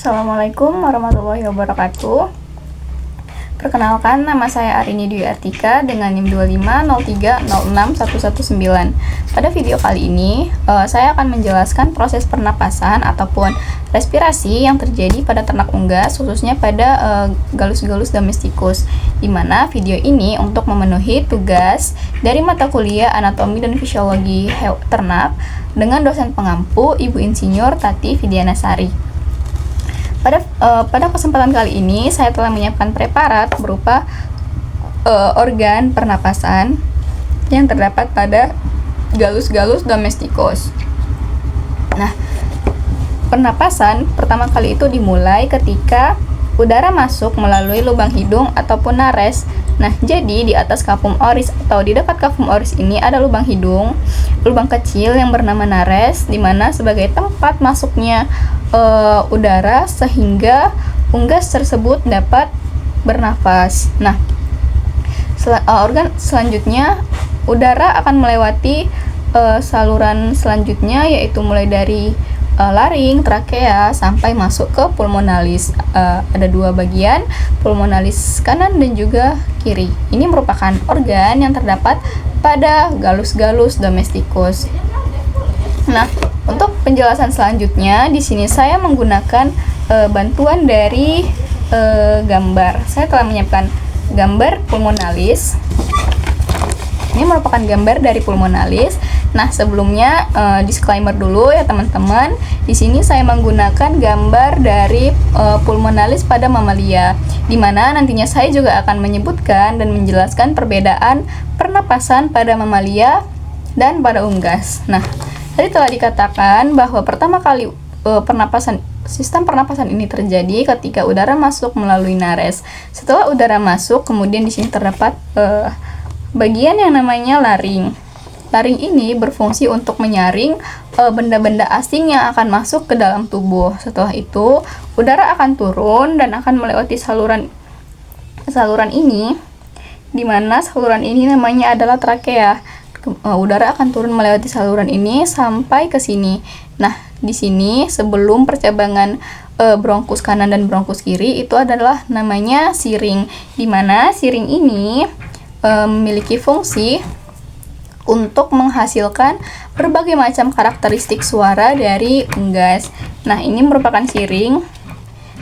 Assalamualaikum warahmatullahi wabarakatuh. Perkenalkan, nama saya Arini Dwi Artika dengan NIM 250306119. Pada video kali ini, saya akan menjelaskan proses pernapasan ataupun respirasi yang terjadi pada ternak unggas, khususnya pada Gallus-Gallus domesticus, di mana video ini untuk memenuhi tugas dari mata kuliah Anatomi dan Fisiologi Ternak dengan dosen pengampu Ibu Insinyur Tati Vidianasari. Pada kesempatan kali ini saya telah menyiapkan preparat berupa organ pernapasan yang terdapat pada Gallus-Gallus domesticus. Nah, pernapasan pertama kali itu dimulai ketika udara masuk melalui lubang hidung ataupun nares. Nah, jadi di atas kapum oris atau di dekat kapum oris ini ada lubang hidung, lubang kecil yang bernama nares, di mana sebagai tempat masuknya udara sehingga unggas tersebut dapat bernafas. Nah, organ selanjutnya, udara akan melewati saluran selanjutnya, yaitu mulai dari laring, trakea, sampai masuk ke pulmonalis. Ada dua bagian, pulmonalis kanan dan juga kiri. Ini merupakan organ yang terdapat pada Gallus-Gallus domesticus. Nah, untuk penjelasan selanjutnya, di sini saya menggunakan bantuan dari gambar. Saya telah menyiapkan gambar pulmonalis. Ini merupakan gambar dari pulmonalis. Nah, sebelumnya disclaimer dulu ya teman-teman. Di sini saya menggunakan gambar dari pulmonalis pada mamalia, di mana nantinya saya juga akan menyebutkan dan menjelaskan perbedaan pernapasan pada mamalia dan pada unggas. Nah, tadi telah dikatakan bahwa pertama kali sistem pernapasan ini terjadi ketika udara masuk melalui nares. Setelah udara masuk, kemudian di sini terdapat bagian yang namanya laring. Laring ini berfungsi untuk menyaring benda-benda asing yang akan masuk ke dalam tubuh. Setelah itu, udara akan turun dan akan melewati saluran ini, di mana saluran ini namanya adalah trakea. Udara akan turun melewati saluran ini sampai ke sini. Nah, di sini sebelum percabangan bronkus kanan dan bronkus kiri itu adalah namanya siring, di mana siring ini memiliki fungsi untuk menghasilkan berbagai macam karakteristik suara dari unggas. Nah, ini merupakan siring.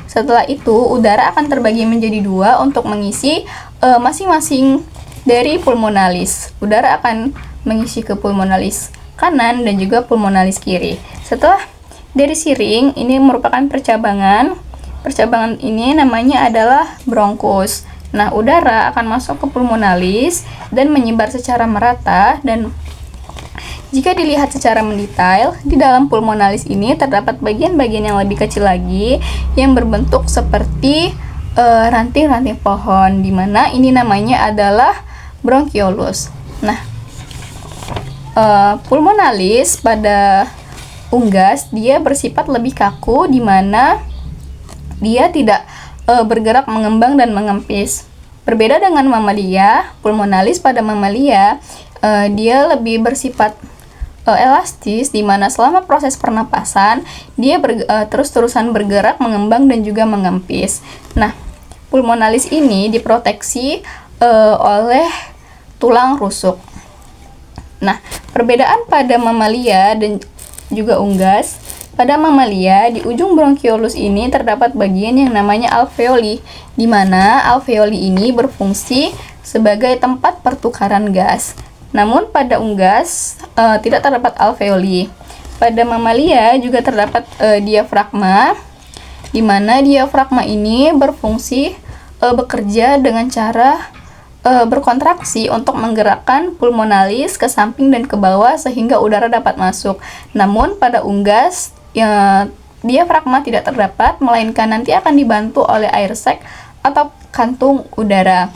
Setelah itu, udara akan terbagi menjadi dua untuk mengisi masing-masing dari pulmonalis. Udara akan mengisi ke pulmonalis kanan dan juga pulmonalis kiri. Setelah dari siring, ini merupakan percabangan. Percabangan ini namanya adalah bronkus. Nah, udara akan masuk ke pulmonalis dan menyebar secara merata, dan jika dilihat secara mendetail, di dalam pulmonalis ini terdapat bagian-bagian yang lebih kecil lagi yang berbentuk seperti ranting-ranting pohon, di mana ini namanya adalah bronchiolus. Nah, pulmonalis pada unggas dia bersifat lebih kaku, di mana dia tidak bergerak mengembang dan mengempis. Berbeda dengan mamalia, pulmonalis pada mamalia dia lebih bersifat elastis, di mana selama proses pernapasan dia terus-terusan bergerak, mengembang dan juga mengempis. Nah, pulmonalis ini diproteksi oleh tulang rusuk. Nah, perbedaan pada mamalia dan juga unggas, pada mamalia di ujung bronchiolus ini terdapat bagian yang namanya alveoli, di mana alveoli ini berfungsi sebagai tempat pertukaran gas. Namun pada unggas tidak terdapat alveoli. Pada mamalia juga terdapat diafragma, di mana diafragma ini berfungsi bekerja dengan cara berkontraksi untuk menggerakkan pulmonalis ke samping dan ke bawah sehingga udara dapat masuk. Namun pada unggas diafragma tidak terdapat, melainkan nanti akan dibantu oleh air sac atau kantung udara.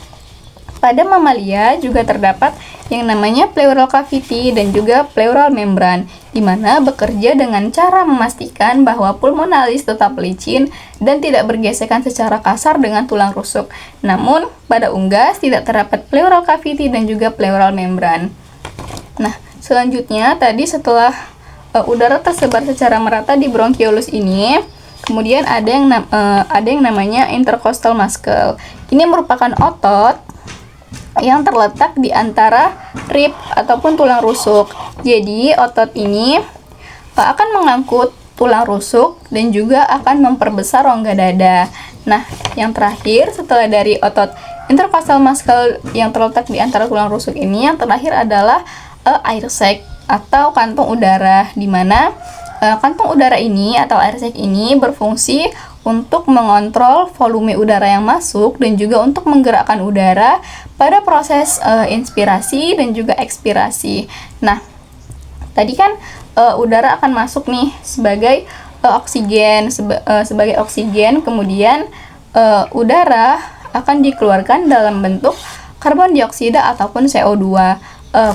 Pada mamalia juga terdapat yang namanya pleural cavity dan juga pleural membran, di mana bekerja dengan cara memastikan bahwa pulmonalis tetap licin dan tidak bergesekan secara kasar dengan tulang rusuk. Namun, pada unggas tidak terdapat pleural cavity dan juga pleural membran. Nah, selanjutnya tadi setelah udara tersebar secara merata di bronchiolus ini, Kemudian ada yang namanya intercostal muscle. Ini merupakan otot yang terletak di antara rib ataupun tulang rusuk. Jadi otot ini akan mengangkut tulang rusuk dan juga akan memperbesar rongga dada. Nah, yang terakhir setelah dari otot intercostal muscle yang terletak di antara tulang rusuk ini, yang terakhir adalah air sac atau kantong udara, di mana kantong udara ini atau air sac ini berfungsi untuk mengontrol volume udara yang masuk dan juga untuk menggerakkan udara pada proses inspirasi dan juga ekspirasi. Nah, tadi kan udara akan masuk nih sebagai sebagai oksigen, kemudian udara akan dikeluarkan dalam bentuk karbon dioksida ataupun CO2.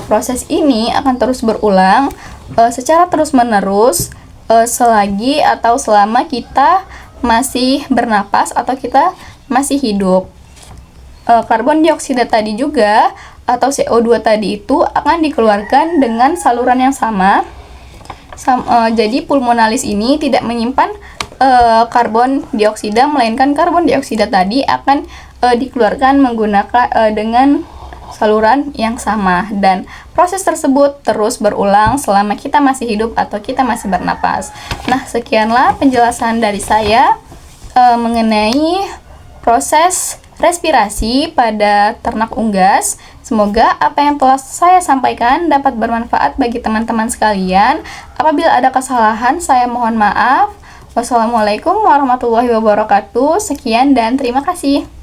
Proses ini akan terus berulang secara terus-menerus selagi atau selama kita masih bernapas atau kita masih hidup. Karbon dioksida tadi juga atau CO2 tadi itu akan dikeluarkan dengan saluran yang sama. Jadi pulmonalis ini tidak menyimpan karbon dioksida, melainkan karbon dioksida tadi akan dikeluarkan menggunakan dengan saluran yang sama, dan proses tersebut terus berulang selama kita masih hidup atau kita masih bernapas. Nah, sekianlah penjelasan dari saya mengenai proses respirasi pada ternak unggas. Semoga apa yang telah saya sampaikan dapat bermanfaat bagi teman-teman sekalian. Apabila ada kesalahan, saya mohon maaf. Wassalamualaikum warahmatullahi wabarakatuh. Sekian dan terima kasih.